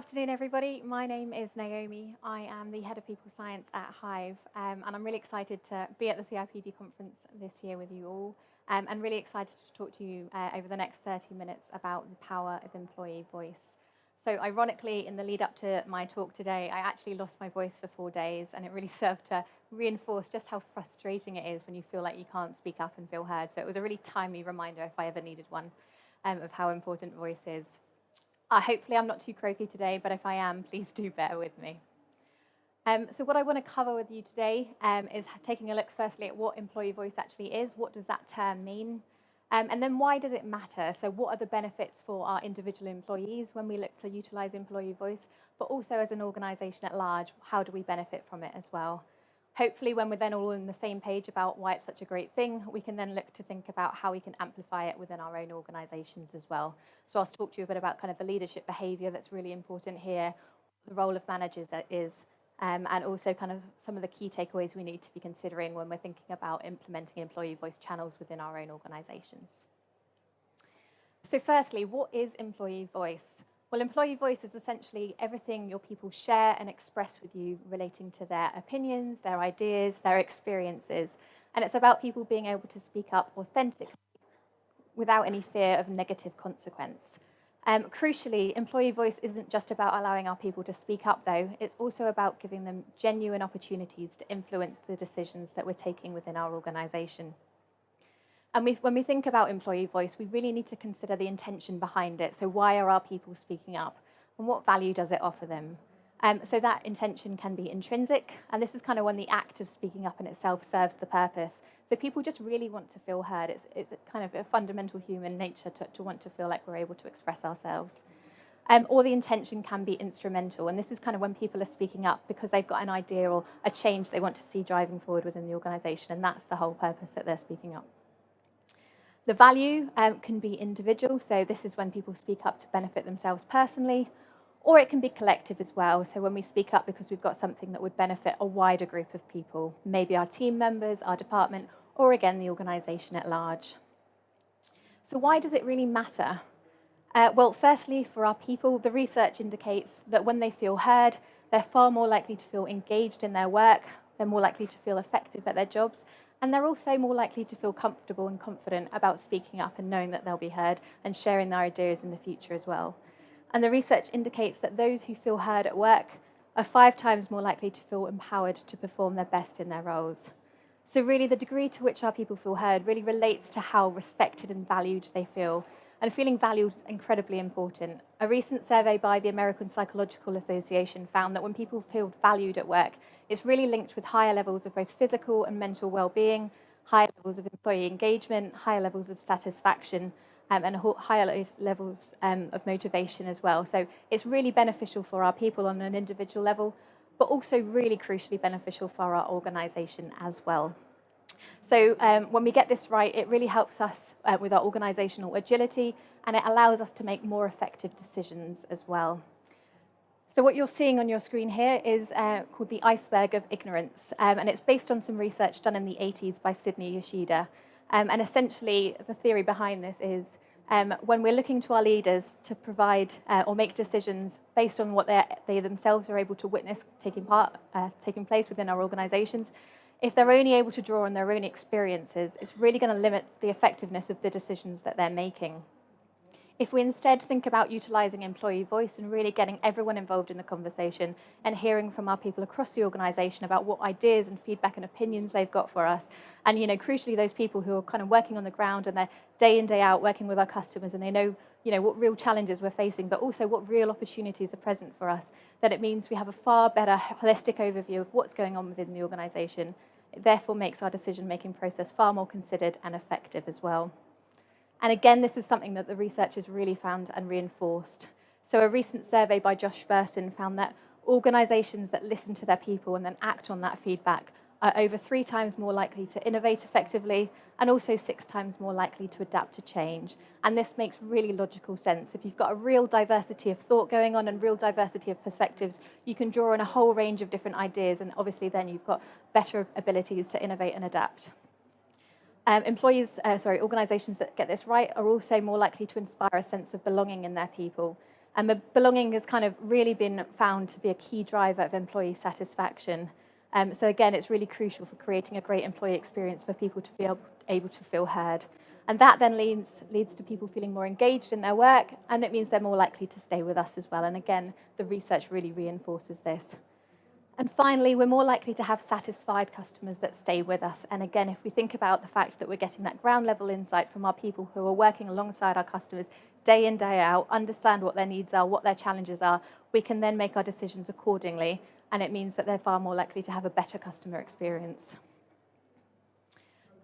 afternoon, everybody. My name is Naomi. I am the Head of People Science at Hive, and I'm really excited to be at the CIPD conference this year with you all, and really excited to talk to you over the next 30 minutes about the power of employee voice. So ironically, in the lead up to my talk today, I actually lost my voice for 4 days, and it really served to reinforce just how frustrating it is when you feel like you can't speak up and feel heard. So it was a really timely reminder, if I ever needed one, of how important voice is. Hopefully I'm not too croaky today, but if I am, please do bear with me. So what I want to cover with you today is taking a look firstly at what employee voice actually is, what does that term mean, and then why does it matter? So what are the benefits for our individual employees when we look to utilise employee voice, but also as an organisation at large, how do we benefit from it as well? Hopefully when we're then all on the same page about why it's such a great thing, we can then look to think about how we can amplify it within our own organisations as well. So I'll talk to you a bit about kind of the leadership behaviour that's really important here, the role of managers that is, and also kind of some of the key takeaways we need to be considering when we're thinking about implementing employee voice channels within our own organisations. So firstly, what is employee voice? Well, employee voice is essentially everything your people share and express with you relating to their opinions, their ideas, their experiences. And it's about people being able to speak up authentically without any fear of negative consequence. Crucially, employee voice isn't just about allowing our people to speak up, though. It's also about giving them genuine opportunities to influence the decisions that we're taking within our organisation. And when we think about employee voice, we really need to consider the intention behind it. So why are our people speaking up? And what value does it offer them? So that intention can be intrinsic. And this is kind of when the act of speaking up in itself serves the purpose. So people just really want to feel heard. It's kind of a fundamental human nature to want to feel like we're able to express ourselves. Or the intention can be instrumental. And this is kind of when people are speaking up because they've got an idea or a change they want to see driving forward within the organisation. And that's the whole purpose that they're speaking up. The value can be individual, so this is when people speak up to benefit themselves personally, or it can be collective as well, so when we speak up because we've got something that would benefit a wider group of people, maybe our team members, our department, or again, the organisation at large. So why does it really matter? Well, firstly, for our people, the research indicates that when they feel heard, they're far more likely to feel engaged in their work, they're more likely to feel effective at their jobs, and they're also more likely to feel comfortable and confident about speaking up and knowing that they'll be heard and sharing their ideas in the future as well. And the research indicates that those who feel heard at work are 5 times more likely to feel empowered to perform their best in their roles. So really the degree to which our people feel heard really relates to how respected and valued they feel. And feeling valued is incredibly important. A recent survey by the American Psychological Association found that when people feel valued at work, it's really linked with higher levels of both physical and mental well-being, higher levels of employee engagement, higher levels of satisfaction, and higher levels of motivation as well. So it's really beneficial for our people on an individual level, but also really crucially beneficial for our organisation as well. So when we get this right, it really helps us with our organisational agility, and it allows us to make more effective decisions as well. So what you're seeing on your screen here is called the iceberg of ignorance, and it's based on some research done in the 80s by Sidney Yoshida. And essentially, the theory behind this is when we're looking to our leaders to provide or make decisions based on what they themselves are able to witness taking place within our organisations, if they're only able to draw on their own experiences, it's really going to limit the effectiveness of the decisions that they're making. If we instead think about utilising employee voice and really getting everyone involved in the conversation and hearing from our people across the organisation about what ideas and feedback and opinions they've got for us, and crucially those people who are kind of working on the ground and they're day in, day out working with our customers and they know what real challenges we're facing, but also what real opportunities are present for us, then it means we have a far better holistic overview of what's going on within the organisation. It therefore makes our decision-making process far more considered and effective as well. And again, this is something that the research has really found and reinforced. So a recent survey by Josh Burson found that organisations that listen to their people and then act on that feedback are over 3 times more likely to innovate effectively and also 6 times more likely to adapt to change. And this makes really logical sense. If you've got a real diversity of thought going on and real diversity of perspectives, you can draw on a whole range of different ideas, and obviously then you've got better abilities to innovate and adapt. Organisations that get this right are also more likely to inspire a sense of belonging in their people. And the belonging has kind of really been found to be a key driver of employee satisfaction. So again, it's really crucial for creating a great employee experience for people to feel able to feel heard. And that then leads to people feeling more engaged in their work, and it means they're more likely to stay with us as well. And again, the research really reinforces this. And finally, we're more likely to have satisfied customers that stay with us. And again, if we think about the fact that we're getting that ground level insight from our people who are working alongside our customers day in, day out, understand what their needs are, what their challenges are, we can then make our decisions accordingly. And it means that they're far more likely to have a better customer experience.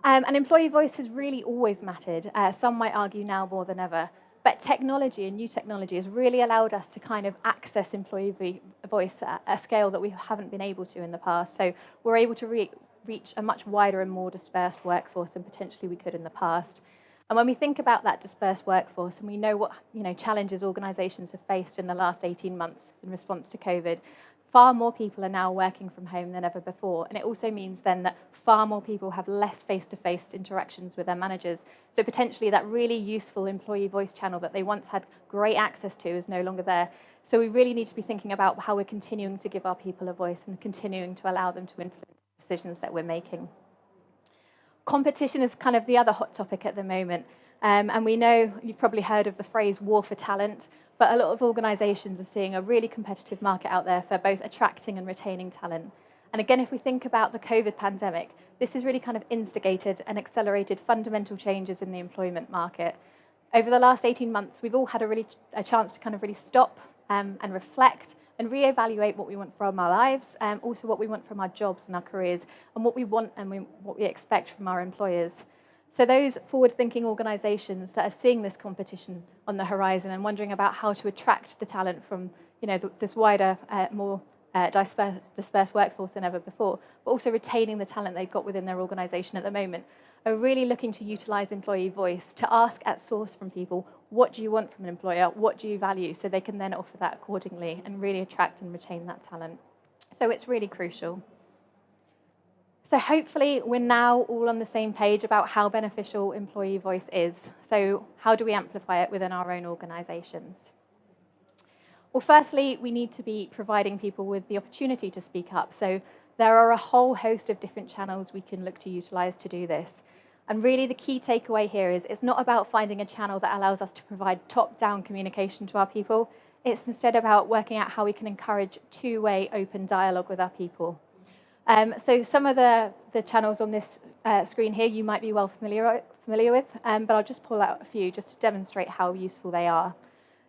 And employee voice has really always mattered. Some might argue now more than ever. But technology and new technology has really allowed us to kind of access employee voice at a scale that we haven't been able to in the past. So we're able to reach a much wider and more dispersed workforce than potentially we could in the past. And when we think about that dispersed workforce, and we know what challenges organisations have faced in the last 18 months in response to COVID, far more people are now working from home than ever before. And it also means then that far more people have less face-to-face interactions with their managers. So potentially that really useful employee voice channel that they once had great access to is no longer there. So we really need to be thinking about how we're continuing to give our people a voice and continuing to allow them to influence decisions that we're making. Competition is kind of the other hot topic at the moment. And we know, you've probably heard of the phrase war for talent, but a lot of organisations are seeing a really competitive market out there for both attracting and retaining talent. And again, if we think about the COVID pandemic, this has really kind of instigated and accelerated fundamental changes in the employment market. Over the last 18 months, we've all had a chance to kind of really stop and reflect and reevaluate what we want from our lives, also what we want from our jobs and our careers, and what we want and what we expect from our employers. So those forward-thinking organisations that are seeing this competition on the horizon and wondering about how to attract the talent from this wider, more dispersed workforce than ever before, but also retaining the talent they've got within their organisation at the moment, are really looking to utilise employee voice to ask at source from people, what do you want from an employer, what do you value, so they can then offer that accordingly and really attract and retain that talent. So it's really crucial. So hopefully we're now all on the same page about how beneficial employee voice is. So how do we amplify it within our own organisations? Well, firstly, we need to be providing people with the opportunity to speak up. So there are a whole host of different channels we can look to utilise to do this. And really the key takeaway here is it's not about finding a channel that allows us to provide top-down communication to our people. It's instead about working out how we can encourage two-way open dialogue with our people. So some of the channels on this screen here you might be well familiar with, but I'll just pull out a few just to demonstrate how useful they are.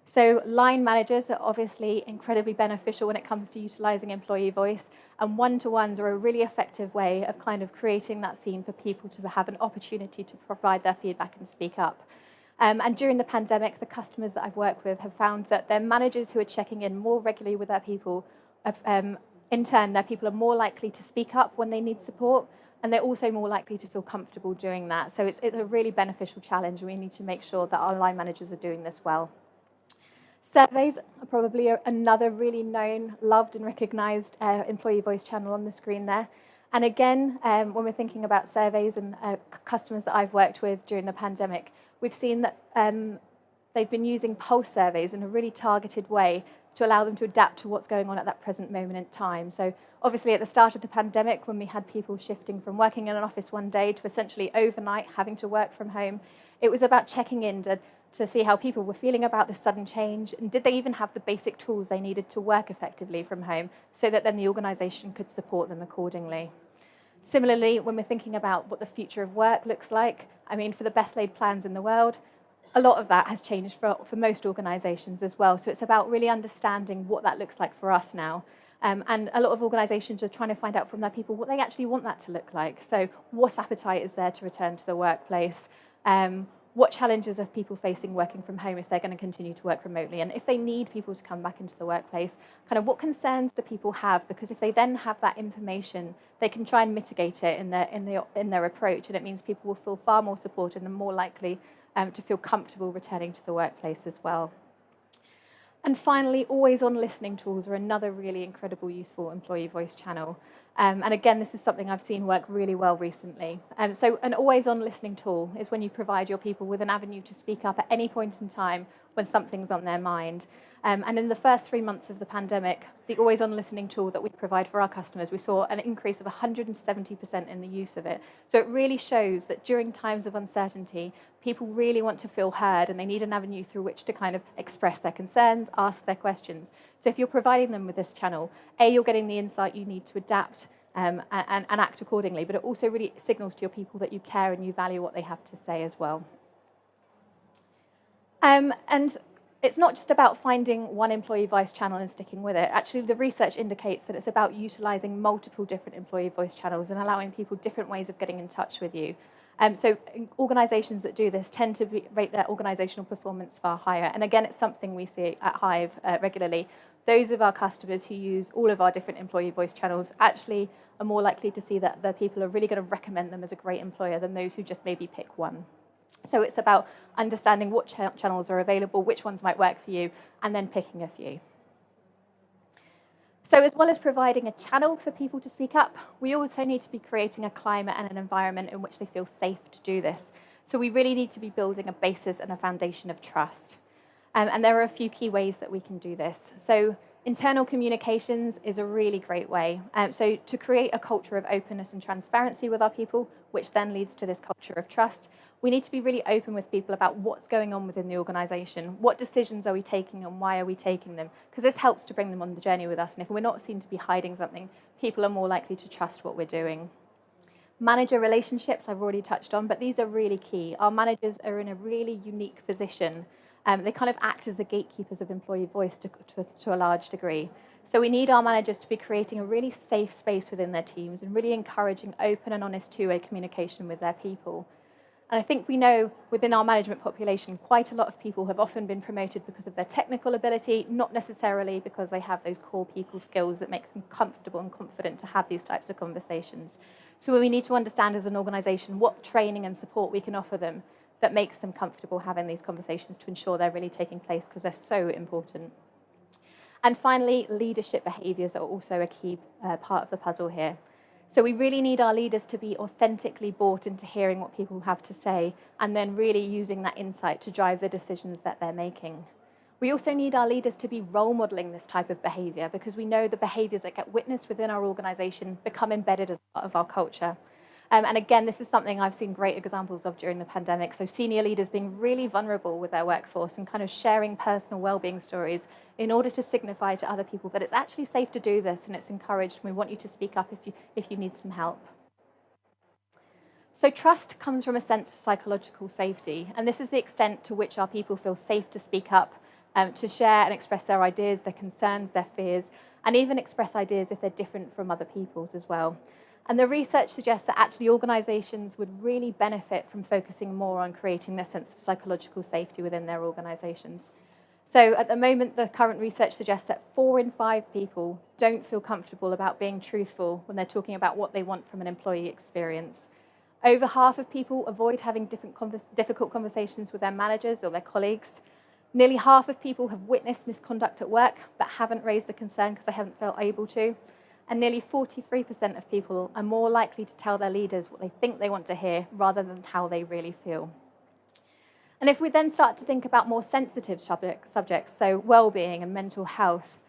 So line managers are obviously incredibly beneficial when it comes to utilising employee voice, and one-to-ones are a really effective way of kind of creating that scene for people to have an opportunity to provide their feedback and speak up. And during the pandemic, the customers that I've worked with have found that their managers who are checking in more regularly with their people in turn, their people are more likely to speak up when they need support, and they're also more likely to feel comfortable doing that. So it's a really beneficial challenge. We need to make sure that our line managers are doing this well. Surveys are probably another really known, loved and recognised employee voice channel on the screen there. And again, when we're thinking about surveys and customers that I've worked with during the pandemic, we've seen that they've been using pulse surveys in a really targeted way to allow them to adapt to what's going on at that present moment in time. So obviously at the start of the pandemic, when we had people shifting from working in an office one day to essentially overnight having to work from home, it was about checking in to see how people were feeling about this sudden change, and did they even have the basic tools they needed to work effectively from home, so that then the organisation could support them accordingly. Similarly, when we're thinking about what the future of work looks like, I mean, for the best laid plans in the world, a lot of that has changed for most organisations as well. So it's about really understanding what that looks like for us now. And a lot of organisations are trying to find out from their people what they actually want that to look like. So what appetite is there to return to the workplace? What challenges are people facing working from home if they're going to continue to work remotely? And if they need people to come back into the workplace, kind of what concerns do people have? Because if they then have that information, they can try and mitigate it in their approach. And it means people will feel far more supported and more likely to feel comfortable returning to the workplace as well. And finally, always-on listening tools are another really incredible, useful employee voice channel. And again, this is something I've seen work really well recently. So an always-on listening tool is when you provide your people with an avenue to speak up at any point in time when something's on their mind. And in the first 3 months of the pandemic, the always-on listening tool that we provide for our customers, we saw an increase of 170% in the use of it. So it really shows that during times of uncertainty, people really want to feel heard, and they need an avenue through which to kind of express their concerns, ask their questions. So if you're providing them with this channel, you're getting the insight you need to adapt and act accordingly, but it also really signals to your people that you care and you value what they have to say as well. And it's not just about finding one employee voice channel and sticking with it. Actually, the research indicates that it's about utilising multiple different employee voice channels and allowing people different ways of getting in touch with you. So organisations that do this tend to rate their organisational performance far higher. And again, it's something we see at Hive regularly. Those of our customers who use all of our different employee voice channels actually are more likely to see that the people are really going to recommend them as a great employer than those who just maybe pick one. So it's about understanding what channels are available, which ones might work for you, and then picking a few. So as well as providing a channel for people to speak up, we also need to be creating a climate and an environment in which they feel safe to do this. So we really need to be building a basis and a foundation of trust. And there are a few key ways that we can do this. So internal communications is a really great way. So to create a culture of openness and transparency with our people, which then leads to this culture of trust, we need to be really open with people about what's going on within the organisation. What decisions are we taking and why are we taking them? Because this helps to bring them on the journey with us. And if we're not seen to be hiding something, people are more likely to trust what we're doing. Manager relationships, I've already touched on, but these are really key. Our managers are in a really unique position. They kind of act as the gatekeepers of employee voice to a large degree. So we need our managers to be creating a really safe space within their teams and really encouraging open and honest two-way communication with their people. And I think we know within our management population, quite a lot of people have often been promoted because of their technical ability, not necessarily because they have those core people skills that make them comfortable and confident to have these types of conversations. So we need to understand as an organisation what training and support we can offer them that makes them comfortable having these conversations to ensure they're really taking place, because they're so important. And finally, leadership behaviours are also a key part of the puzzle here. So we really need our leaders to be authentically bought into hearing what people have to say and then really using that insight to drive the decisions that they're making. We also need our leaders to be role modelling this type of behaviour, because we know the behaviours that get witnessed within our organisation become embedded as part of our culture. And again, this is something I've seen great examples of during the pandemic. So senior leaders being really vulnerable with their workforce and kind of sharing personal well-being stories in order to signify to other people that it's actually safe to do this and it's encouraged. And we want you to speak up if you need some help. So trust comes from a sense of psychological safety. And this is the extent to which our people feel safe to speak up, to share and express their ideas, their concerns, their fears, and even express ideas if they're different from other people's as well. And the research suggests that actually organisations would really benefit from focusing more on creating their sense of psychological safety within their organisations. So at the moment, the current research suggests that 4 in 5 people don't feel comfortable about being truthful when they're talking about what they want from an employee experience. Over half of people avoid having difficult conversations with their managers or their colleagues. Nearly half of people have witnessed misconduct at work but haven't raised the concern because they haven't felt able to. And nearly 43% of people are more likely to tell their leaders what they think they want to hear rather than how they really feel. And if we then start to think about more sensitive subjects, so well-being and mental health,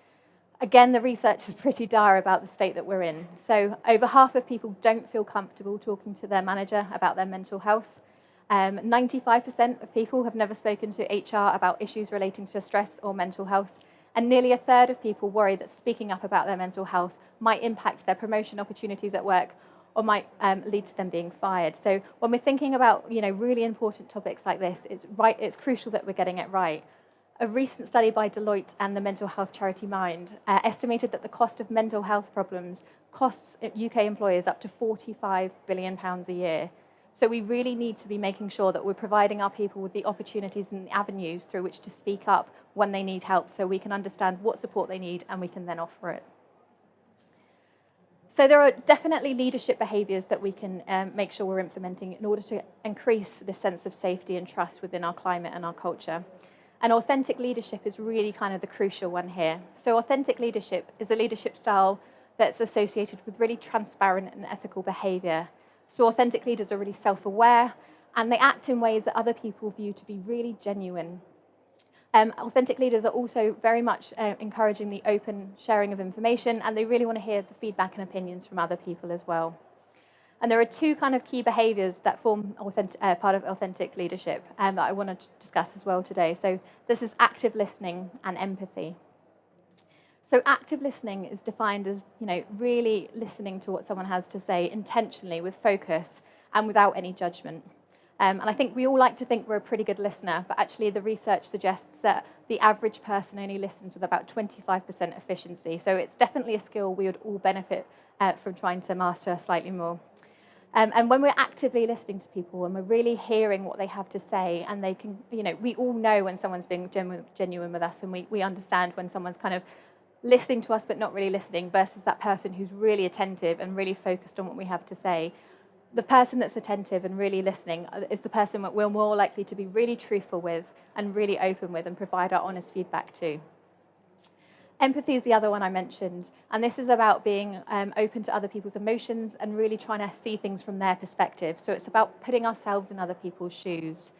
again, the research is pretty dire about the state that we're in. So over half of people don't feel comfortable talking to their manager about their mental health. 95% of people have never spoken to HR about issues relating to stress or mental health. And nearly a third of people worry that speaking up about their mental health might impact their promotion opportunities at work or might lead to them being fired. So when we're thinking about really important topics like this, it's crucial that we're getting it right. A recent study by Deloitte and the mental health charity Mind estimated that the cost of mental health problems costs UK employers up to £45 billion a year. So we really need to be making sure that we're providing our people with the opportunities and the avenues through which to speak up when they need help, so we can understand what support they need and we can then offer it. So there are definitely leadership behaviours that we can make sure we're implementing in order to increase the sense of safety and trust within our climate and our culture. And authentic leadership is really kind of the crucial one here. So authentic leadership is a leadership style that's associated with really transparent and ethical behaviour. So authentic leaders are really self-aware and they act in ways that other people view to be really genuine. Authentic leaders are also very much encouraging the open sharing of information, and they really want to hear the feedback and opinions from other people as well. And there are two kind of key behaviours that form part of authentic leadership that I want to discuss as well today. So this is active listening and empathy. So active listening is defined as, really listening to what someone has to say intentionally, with focus and without any judgment. And I think we all like to think we're a pretty good listener, but actually the research suggests that the average person only listens with about 25% efficiency. So it's definitely a skill we would all benefit from trying to master slightly more. And when we're actively listening to people, and we're really hearing what they have to say, and they can, we all know when someone's being genuine with us, and we understand when someone's kind of listening to us but not really listening, versus that person who's really attentive and really focused on what we have to say. The person that's attentive and really listening is the person that we're more likely to be really truthful with and really open with and provide our honest feedback to. Empathy is the other one I mentioned, and this is about being open to other people's emotions and really trying to see things from their perspective. So it's about putting ourselves in other people's shoes.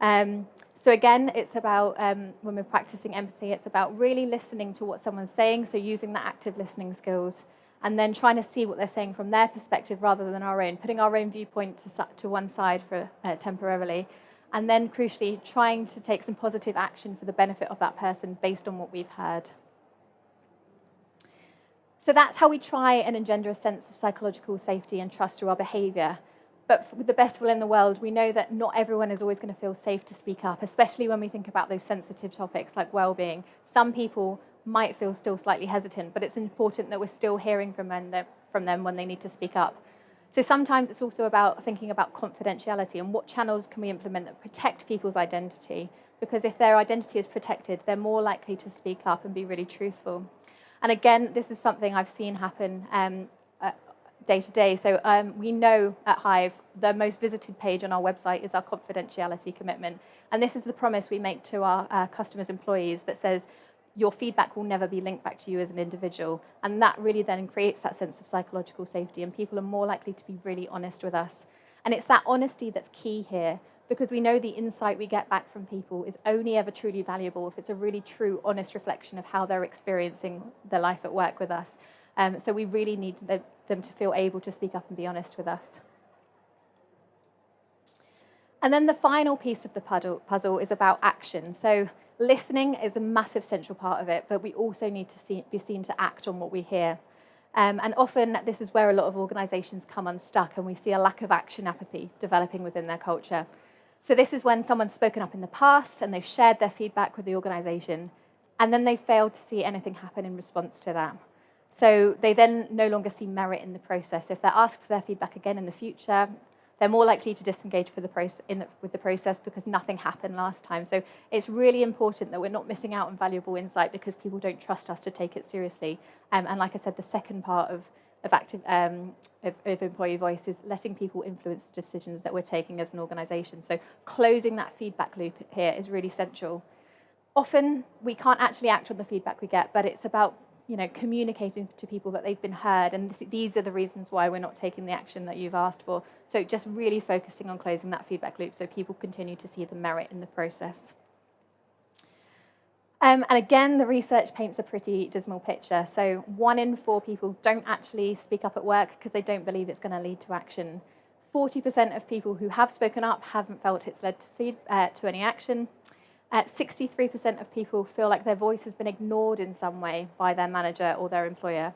So again, it's about, when we're practicing empathy, it's about really listening to what someone's saying, so using the active listening skills, and then trying to see what they're saying from their perspective rather than our own, putting our own viewpoint to one side for temporarily, and then crucially trying to take some positive action for the benefit of that person based on what we've heard. So that's how we try and engender a sense of psychological safety and trust through our behaviour. But with the best will in the world, we know that not everyone is always going to feel safe to speak up, especially when we think about those sensitive topics like well-being. Some people might feel still slightly hesitant, but it's important that we're still hearing from them when they need to speak up. So sometimes it's also about thinking about confidentiality and what channels can we implement that protect people's identity, because if their identity is protected, they're more likely to speak up and be really truthful. And again, this is something I've seen happen day to day. So we know at Hive, the most visited page on our website is our confidentiality commitment. And this is the promise we make to our customers' employees that says, your feedback will never be linked back to you as an individual. And that really then creates that sense of psychological safety, and people are more likely to be really honest with us. And it's that honesty that's key here, because we know the insight we get back from people is only ever truly valuable if it's a really true, honest reflection of how they're experiencing their life at work with us. So we really need them to feel able to speak up and be honest with us. And then the final piece of the puzzle is about action. So listening is a massive central part of it, but we also need to be seen to act on what we hear. And often this is where a lot of organisations come unstuck, and we see a lack of action apathy developing within their culture. So this is when someone's spoken up in the past and they've shared their feedback with the organisation, and then they failed to see anything happen in response to that. So they then no longer see merit in the process. If they're asked for their feedback again in the future, they're more likely to disengage with the process because nothing happened last time. So it's really important that we're not missing out on valuable insight because people don't trust us to take it seriously. And like I said, the second part of employee voice is letting people influence the decisions that we're taking as an organisation. So closing that feedback loop here is really essential. Often we can't actually act on the feedback we get, but it's about communicating to people that they've been heard, and these are the reasons why we're not taking the action that you've asked for. So just really focusing on closing that feedback loop so people continue to see the merit in the process. And again, the research paints a pretty dismal picture. So 1 in 4 people don't actually speak up at work because they don't believe it's going to lead to action. 40% of people who have spoken up haven't felt it's led to any action. 63% of people feel like their voice has been ignored in some way by their manager or their employer.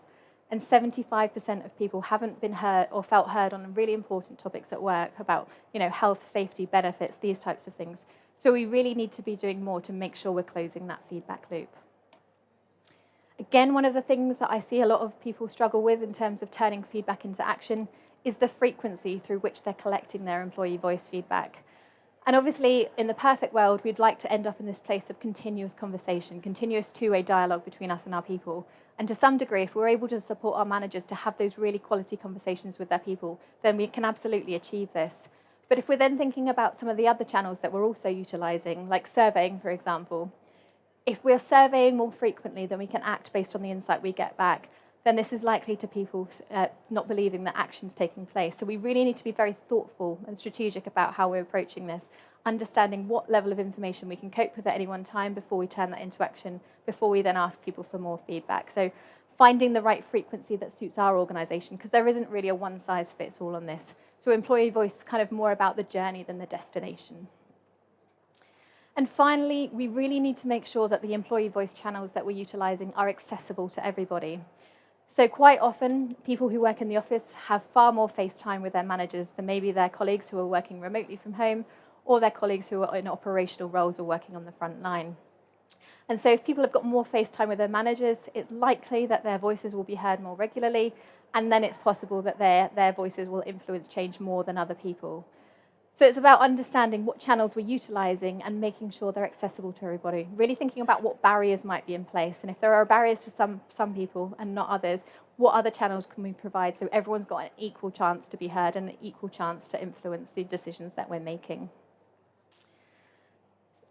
And 75% of people haven't been heard or felt heard on really important topics at work about, health, safety, benefits, these types of things. So we really need to be doing more to make sure we're closing that feedback loop. Again, one of the things that I see a lot of people struggle with in terms of turning feedback into action is the frequency through which they're collecting their employee voice feedback. And obviously, in the perfect world, we'd like to end up in this place of continuous conversation, continuous two-way dialogue between us and our people. And to some degree, if we're able to support our managers to have those really quality conversations with their people, then we can absolutely achieve this. But if we're then thinking about some of the other channels that we're also utilising, like surveying, for example, if we're surveying more frequently, then we can act based on the insight we get back. then this is likely to people not believing that action's taking place. So we really need to be very thoughtful and strategic about how we're approaching this, understanding what level of information we can cope with at any one time before we turn that into action, before we then ask people for more feedback. So finding the right frequency that suits our organisation, because there isn't really a one-size-fits-all on this. So employee voice is kind of more about the journey than the destination. And finally, we really need to make sure that the employee voice channels that we're utilising are accessible to everybody. So quite often, people who work in the office have far more face time with their managers than maybe their colleagues who are working remotely from home, or their colleagues who are in operational roles or working on the front line. And so if people have got more face time with their managers, it's likely that their voices will be heard more regularly, and then it's possible that their voices will influence change more than other people. So it's about understanding what channels we're utilising and making sure they're accessible to everybody, really thinking about what barriers might be in place. And if there are barriers for some people and not others, what other channels can we provide so everyone's got an equal chance to be heard and an equal chance to influence the decisions that we're making.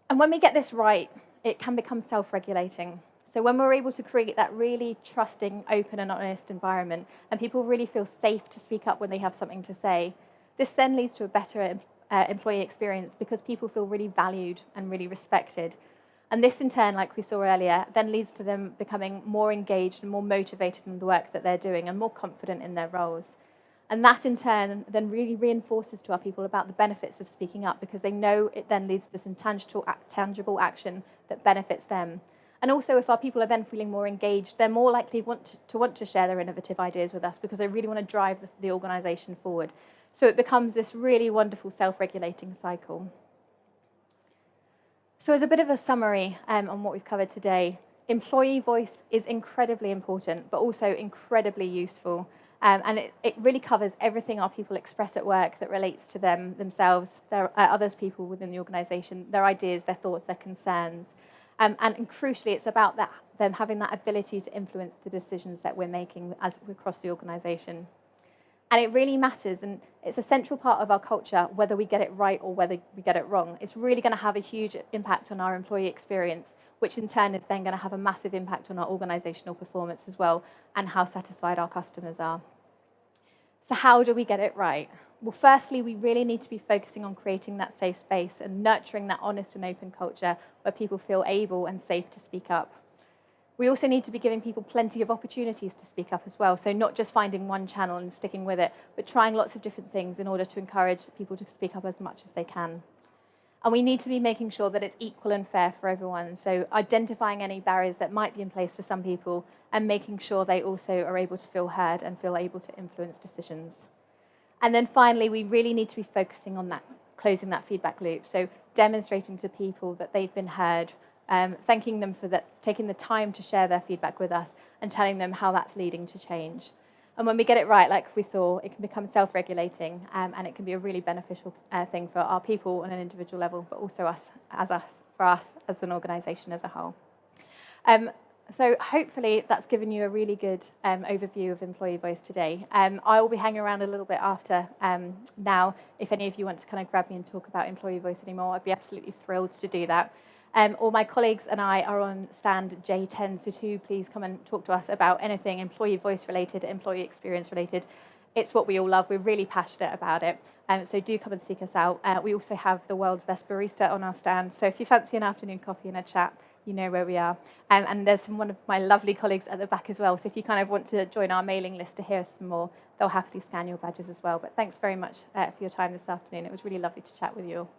And when we get this right, it can become self-regulating. So when we're able to create that really trusting, open and honest environment, and people really feel safe to speak up when they have something to say, this then leads to a better employee experience because people feel really valued and really respected. And this in turn, like we saw earlier, then leads to them becoming more engaged and more motivated in the work that they're doing and more confident in their roles. And that in turn then really reinforces to our people about the benefits of speaking up because they know it then leads to some tangible action that benefits them. And also if our people are then feeling more engaged, they're more likely to want to share their innovative ideas with us because they really want to drive the organisation forward. So it becomes this really wonderful self-regulating cycle. So as a bit of a summary on what we've covered today, employee voice is incredibly important, but also incredibly useful. And it really covers everything our people express at work that relates to themselves, others people within the organisation, their ideas, their thoughts, their concerns. And crucially, it's about them having that ability to influence the decisions that we're making across the organisation. And it really matters, and it's a central part of our culture, whether we get it right or whether we get it wrong. It's really going to have a huge impact on our employee experience, which in turn is then going to have a massive impact on our organisational performance as well, and how satisfied our customers are. So how do we get it right? Well, firstly, we really need to be focusing on creating that safe space and nurturing that honest and open culture where people feel able and safe to speak up. We also need to be giving people plenty of opportunities to speak up as well. So not just finding one channel and sticking with it, but trying lots of different things in order to encourage people to speak up as much as they can. And we need to be making sure that it's equal and fair for everyone. So identifying any barriers that might be in place for some people and making sure they also are able to feel heard and feel able to influence decisions. And then finally, we really need to be focusing on that, closing that feedback loop. So demonstrating to people that they've been heard, thanking them for taking the time to share their feedback with us and telling them how that's leading to change. And when we get it right, like we saw, it can become self-regulating and it can be a really beneficial thing for our people on an individual level, but also for us as an organisation as a whole. So hopefully that's given you a really good overview of employee voice today. I will be hanging around a little bit after now. If any of you want to kind of grab me and talk about employee voice anymore, I'd be absolutely thrilled to do that. All my colleagues and I are on stand J10, so do please come and talk to us about anything employee voice related, employee experience related. It's what we all love. We're really passionate about it. So do come and seek us out. We also have the world's best barista on our stand. So if you fancy an afternoon coffee and a chat, you know where we are. And there's one of my lovely colleagues at the back as well. So if you kind of want to join our mailing list to hear some more, they'll happily scan your badges as well. But thanks very much for your time this afternoon. It was really lovely to chat with you all.